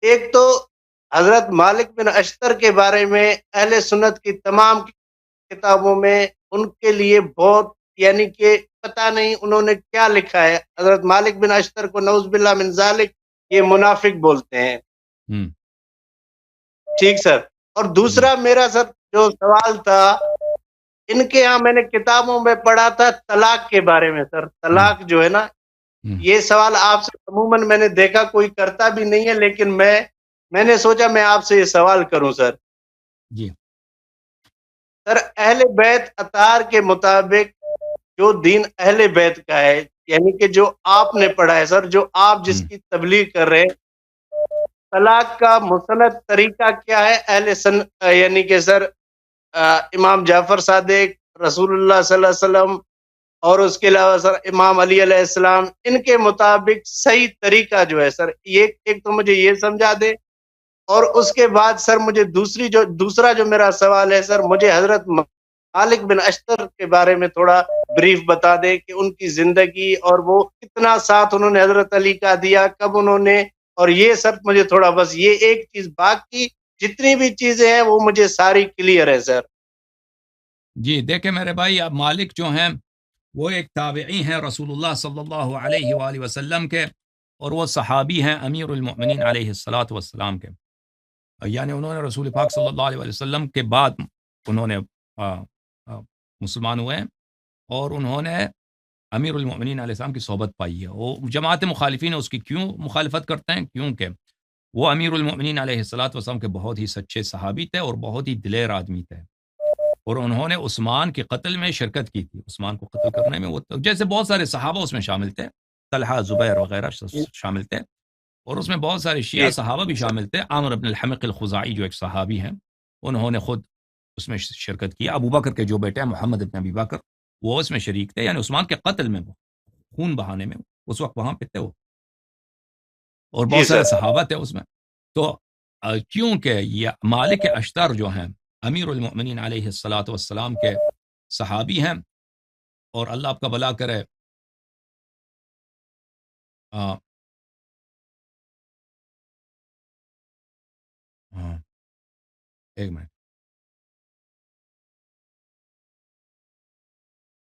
ایک تو حضرت مالک بن اشتر کے بارے میں اہل سنت کی تمام کتابوں میں ان کے لیے بہت یعنی کہ پتہ نہیں انہوں نے کیا لکھا ہے. حضرت مالک بن اشتر کو نعوذ باللہ من ذالک یہ منافق بولتے ہیں. ٹھیک سر. اور دوسرا میرا سر جو سوال تھا، ان کے ہاں میں نے کتابوں میں پڑھا تھا طلاق کے بارے میں. سر طلاق جو ہے نا، یہ سوال آپ سے عموماً میں نے دیکھا کوئی کرتا بھی نہیں ہے، لیکن میں نے سوچا میں آپ سے یہ سوال کروں سر. جی سر اہل بیت اطہار کے مطابق جو دین اہل بیت کا ہے، یعنی کہ جو آپ نے پڑھا ہے سر، جو آپ جس کی تبلیغ کر رہے ہیں، طلاق کا مسند طریقہ کیا ہے اہل یعنی کہ سر امام جعفر صادق، رسول اللہ صلی اللہ علیہ وسلم، اور اس کے علاوہ سر امام علی علیہ السلام، ان کے مطابق صحیح طریقہ جو ہے سر، یہ ایک تو مجھے یہ سمجھا دے. اور اس کے بعد سر مجھے دوسرا جو میرا سوال ہے سر، مجھے حضرت مالک بن اشتر کے بارے میں تھوڑا بریف بتا دے کہ ان کی زندگی اور وہ کتنا ساتھ انہوں نے حضرت علی کا دیا، کب انہوں نے، اور یہ سر مجھے تھوڑا بس یہ ایک چیز، باقی جتنی بھی چیزیں ہیں وہ مجھے ساری کلیئر ہے سر. جی دیکھیں میرے بھائی، اب مالک جو ہیں وہ ایک تابعی ہیں رسول اللہ صلی اللہ علیہ وآلہ وسلم کے، اور وہ صحابی ہیں امیر المؤمنین علیہ الصلاۃ والسلام کے. یعنی انہوں نے رسول پاک صلی اللہ علیہ وسلم کے بعد انہوں نے مسلمان ہوئے ہیں، اور انہوں نے امیر المؤمنین علیہ السلام کی صحبت پائی ہے. وہ جماعت مخالفین اس کی کیوں مخالفت کرتے ہیں؟ کیونکہ وہ امیر المؤمنین علیہ الصلاۃ والسلام کے بہت ہی سچے صحابی تھے اور بہت ہی دلیر آدمی تھے، اور انہوں نے عثمان کے قتل میں شرکت کی تھی. عثمان کو قتل کرنے میں وہ جیسے بہت سارے صحابہ اس میں شامل تھے، طلحہ، زبیر وغیرہ شامل تھے، اور اس میں بہت سارے شیعہ صحابہ بھی شامل تھے. عامر بن الحمق الخزاعی جو ایک صحابی ہیں، انہوں نے خود اس میں شرکت کی. ابو بکر کے جو بیٹے ہیں محمد بن ابی بکر، وہ اس میں شریک تھے، یعنی عثمان کے قتل میں، وہ خون بہانے میں اس وقت وہاں پہ تھے وہ، اور بہت سارے صحابہ تھے اس میں. تو کیونکہ یہ مالک اشتر جو ہیں امیر المؤمنین علیہ الصلاۃ والسلام کے صحابی ہیں، اور اللہ آپ کا بھلا کرے. ایک منٹ.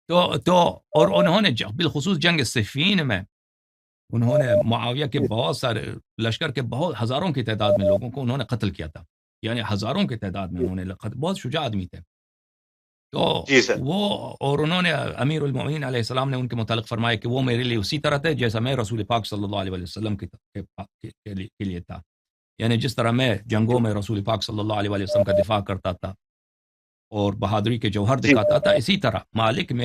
تو اور انہوں نے بالخصوص جنگ صفین میں انہوں نے معاویہ کے بہت سارے لشکر کے بہت ہزاروں کی تعداد میں لوگوں کو انہوں نے قتل کیا تھا، یعنی ہزاروں کی تعداد میں انہوں نے بہت شجاع آدمی تھے. تو وہ اور انہوں نے امیر المؤمنین علیہ السلام نے ان کے متعلق فرمایا کہ وہ میرے لیے اسی طرح تھے جیسا میں رسول پاک صلی اللہ علیہ وسلم کے لیے تھا. یعنی جس طرح میں جنگوں میں رسول پاک صلی اللہ علیہ وسلم کا دفاع کرتا تھا اور بہادری کے جوہر دکھاتا تھا، اسی طرح مالک جو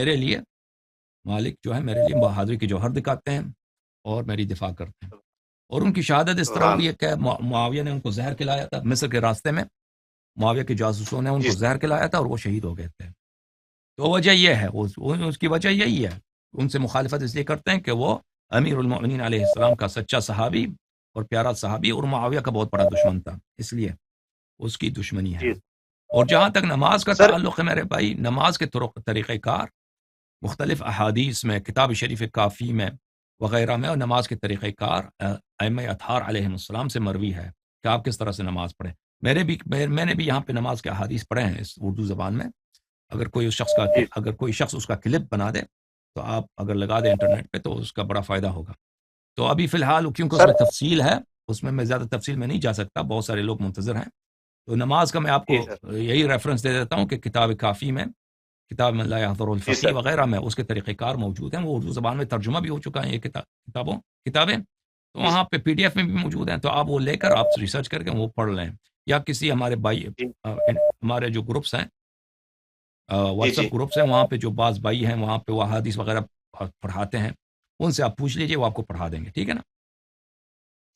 ہے میرے لیے بہادری کے جوہر دکھاتے ہیں اور میری دفاع کرتے ہیں. اور ان کی شہادت اس طرح ہوئی ہے کہ معاویہ نے ان کو زہر کھلایا تھا مصر کے راستے میں، معاویہ کے جاسوسوں نے ان کو زہر کھلایا تھا اور وہ شہید ہو گئے تھے. تو وجہ یہ ہے، اس کی وجہ یہی ہے، ان سے مخالفت اس لیے کرتے ہیں کہ وہ امیر المؤمنین علیہ السلام کا سچا صحابی اور پیارا صحابی، اور معاویہ کا بہت بڑا دشمن تھا، اس لیے اس کی دشمنی ہے. اور جہاں تک نماز کا تعلق ہے میرے بھائی، نماز کے طریقہ کار مختلف احادیث میں، کتاب شریف کافی میں وغیرہ میں، اور نماز کے طریقہ کار ائمہ اطہار علیہ السلام سے مروی ہے کہ آپ کس طرح سے نماز پڑھیں. میں نے بھی یہاں پہ نماز کے احادیث پڑھے ہیں اس اردو زبان میں. اگر کوئی شخص اس کا کلپ بنا دے تو آپ اگر لگا دیں انٹرنیٹ پہ تو اس کا بڑا فائدہ ہوگا. تو ابھی فی الحال کیونکہ اس میں تفصیل ہے، اس میں زیادہ تفصیل میں نہیں جا سکتا، بہت سارے لوگ منتظر ہیں. تو نماز کا میں آپ کو یہی ریفرنس دے دیتا ہوں کہ کتاب کافی میں، کتاب لا يحضر الفقی وغیرہ میں اس کے طریقہ کار موجود ہیں. وہ اردو زبان میں ترجمہ بھی ہو چکا ہے یہ کتابیں، تو وہاں پہ پی ڈی ایف میں بھی موجود ہیں. تو آپ وہ لے کر آپ ریسرچ کر کے وہ پڑھ لیں، یا کسی ہمارے بھائی ہمارے جو گروپس ہیں، واٹس ایپ گروپس ہیں، وہاں پہ جو بعض بھائی ہیں وہاں پہ وہ احادیث وغیرہ پڑھاتے ہیں، ان سے آپ پوچھ لیجئے، وہ آپ کو پڑھا دیں گے. ٹھیک ہے نا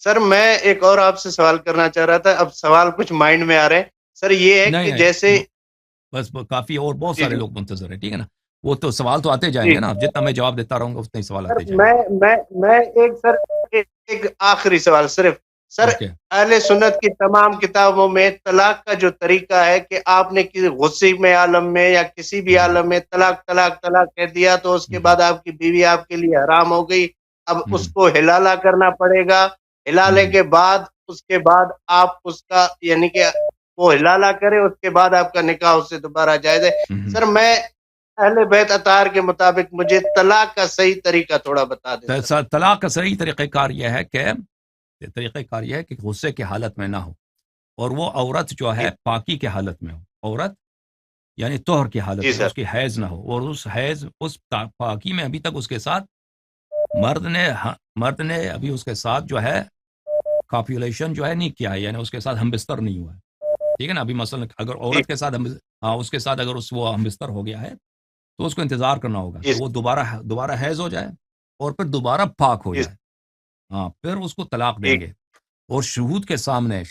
سر؟ میں ایک اور آپ سے سوال کرنا چاہ رہا تھا، اب سوال کچھ مائنڈ میں آ رہے ہیں سر. یہ ہے کہ جیسے بس کافی اور بہت سارے لوگ منتظر ہیں. ٹھیک ہے نا، وہ تو سوال تو آتے جائیں گے نا، جتنا میں جواب دیتا رہوں گا اتنے ہی سوال آتے جائیں گے. میں ایک آخری سوال صرف سر، اہل سنت کی تمام کتابوں میں طلاق کا جو طریقہ ہے کہ آپ نے کسی غصے میں عالم میں یا کسی بھی عالم میں طلاق طلاق طلاق کہہ دیا تو اس کے بعد آپ کی بیوی آپ کے لیے حرام ہو گئی، اب اس کو حلالہ کرنا پڑے گا، حلالے کے بعد اس کے بعد آپ اس کا یعنی کہ وہ حلالہ کرے، اس کے بعد آپ کا نکاح اس سے دوبارہ جائز ہے۔ سر میں اہل بیت اطہار کے مطابق مجھے طلاق کا صحیح طریقہ تھوڑا بتا دیں سر۔ طلاق کا صحیح طریقہ کار یہ ہے کہ غصے کی حالت میں نہ ہو، اور وہ عورت جو ہے پاکی کی حالت میں ہو، عورت یعنی طہر کی حالت میں، اس کی حیض نہ ہو، اور اس پاکی میں ابھی تک اس کے ساتھ مرد نے ابھی اس کے ساتھ جو ہے کاپیولیشن جو ہے نہیں کیا ہے، یعنی اس کے ساتھ ہم بستر نہیں ہوا ہے، ٹھیک ہے نا۔ ابھی مثلا اگر عورت کے ساتھ اس کے ساتھ اگر وہ ہم بستر ہو گیا ہے تو اس کو انتظار کرنا ہوگا کہ وہ دوبارہ حیض ہو جائے اور پھر دوبارہ پاک ہو جائے، پھر اس کو طلاق دیں گے، اور شہود کے سامنے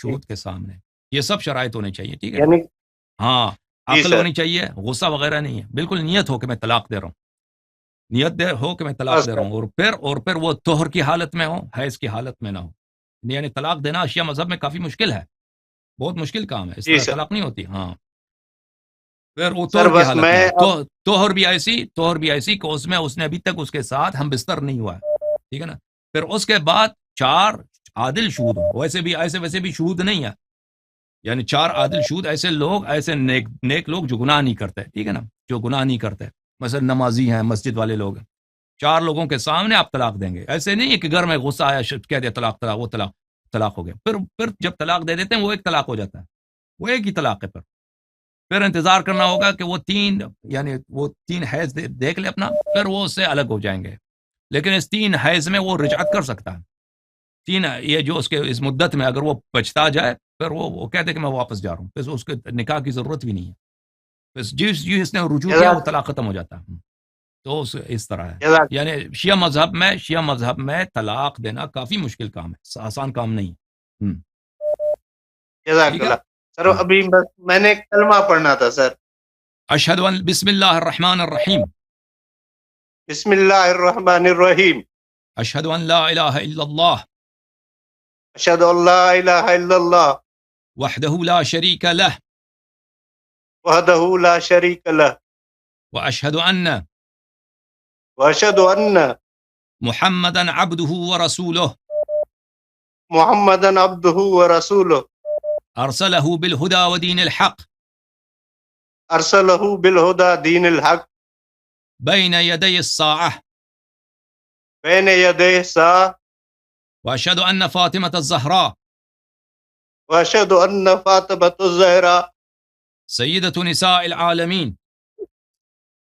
یہ سب شرائط ہونے چاہیے، ٹھیک ہے۔ ہاں، عقل ہونی چاہیے، غصہ وغیرہ نہیں ہے، بالکل نیت ہو کہ میں طلاق دے رہا ہوں، اور پھر وہ طہر کی حالت میں ہو، حیض کی حالت میں نہ ہو، یعنی طلاق دینا شیعہ مذہب میں کافی مشکل ہے، بہت مشکل کام ہے، اس طرح طلاق نہیں ہوتی۔ ہاں، پھر وہ طہر کی حالت میں، طہر بھی ایسی کہ اس نے ابھی تک اس کے ساتھ ہم بستر نہیں ہوا ہے، ٹھیک ہے نا۔ پھر اس کے بعد 4 عادل شہود ہوں، ویسے بھی شہود نہیں ہے، یعنی 4 عادل شہود، ایسے نیک لوگ جو گناہ نہیں کرتے، ٹھیک ہے نا، جو گناہ نہیں کرتے، مثلا نمازی ہیں، مسجد والے لوگ ہیں، 4 لوگوں کے سامنے آپ طلاق دیں گے۔ ایسے نہیں ہے کہ گھر میں غصہ آیا کہہ دیا طلاق، وہ طلاق ہو گیا، پھر جب طلاق دے دیتے ہیں وہ ایک طلاق ہو جاتا ہے، وہ ایک ہی طلاق ہے۔ پھر انتظار کرنا ہوگا کہ وہ 3 حیض دیکھ لے اپنا، پھر وہ اس سے الگ ہو جائیں گے، لیکن اس 3 حیض میں وہ رجعت کر سکتا ہے، 3 یہ جو اس مدت میں اگر وہ بچتا جائے، پھر وہ کہتے کہ میں واپس جا رہا ہوں، پھر اس کے نکاح کی ضرورت بھی نہیں ہے، پھر جس نے رجوع کیا وہ طلاق ختم ہو جاتا ہے۔ تو اس طرح ہے، یعنی شیعہ مذہب میں طلاق دینا کافی مشکل کام ہے، آسان کام نہیں ہے۔ جزاک اللہ سر، ابھی میں نے کلمہ پڑھنا تھا سر۔ اشہد ان بسم اللہ الرحمن الرحیم، بسم اللہ الرحمن الرحیم، اشہد ان لا الہ الا اللہ، اشہد ان لا الہ الا اللہ، وحدہ لا شریک لہ، وحدہ لا شریک لہ، واشہد ان واشہد ان محمدا عبدہ ورسولہ، محمدا عبدہ ورسولہ، ارسلہ بالہدی ودین الحق، ارسلہ بالہدی دین الحق، بین یدی الساعہ، بین یدی الساعہ، واشہد ان فاطمۃ الزہراء واشہد ان فاطمۃ الزہراء سیدۃ نساء العالمین،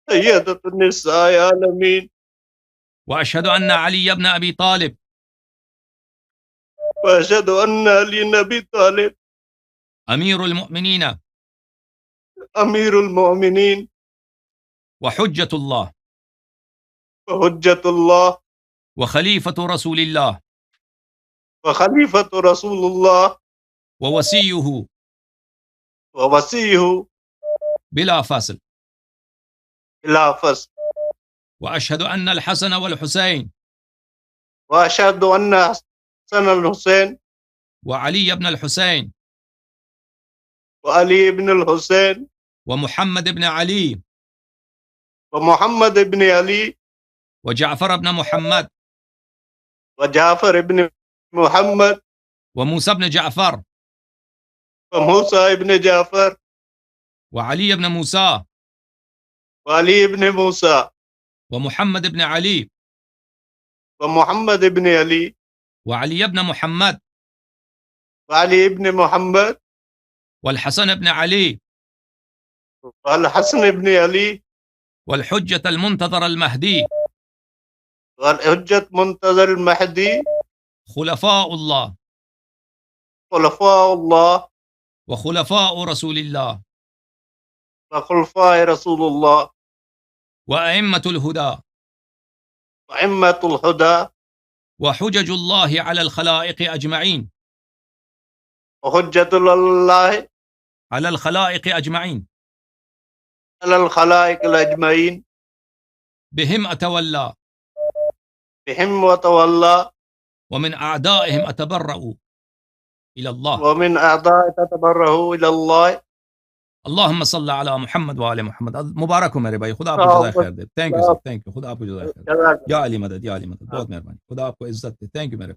سیدۃ النساء العالمین، واشہد ان علی بن ابی طالب واشہد ان علی بن ابی طالب امیر المؤمنین امیر المؤمنین وحجۃ اللہ وحجۃ اللہ وخلیفۃ رسول اللہ وخلیفۃ رسول اللہ ووسیہ ووصیہ بلا فصل، بلا فصل، واشہد ان الحسن والحسین واشہد ان حسن الحسین وعلی بن الحسین وعلی ابن الحسین ومحمد بن علی ومحمد ابن علی وجعفر بن محمد وجعفر ابن محمد وموسى بن جعفر وموسى ابن جعفر وعلی بن موسى وعلی ابن موسى ومحمد بن علی ومحمد ابن علی وعلی بن محمد وعلی ابن محمد والحسن بن علی والحسن ابن علی والحجة المنتظر المهدي والحجت منتظر المہدی خلفاء الله خلفاء اللہ وخلفاء رسول الله وخلفاء رسول اللہ وأئمة الهدى وأئمة الہدى وحجج الله على الخلائق أجمعين وحجت اللہ على الخلائق أجمعين علی الخلائق الاجمعین بهم أتولى بهم وتولى ومن أعدائهم أتبرأ إلى الله ومن اعداء تتبرہ الی اللہ۔ اللهم صل على محمد وآل محمد۔ مبارک ہو میرے بھائی، خدا آپ کو جزائے خیر دے۔ Thank you sir, thank you, خدا آپ کو جزائے خیر دے۔ یا علی مدد، یا علی مدد، بہت مہربانی، خدا آپ کو عزت دے۔ تھینک یو میرے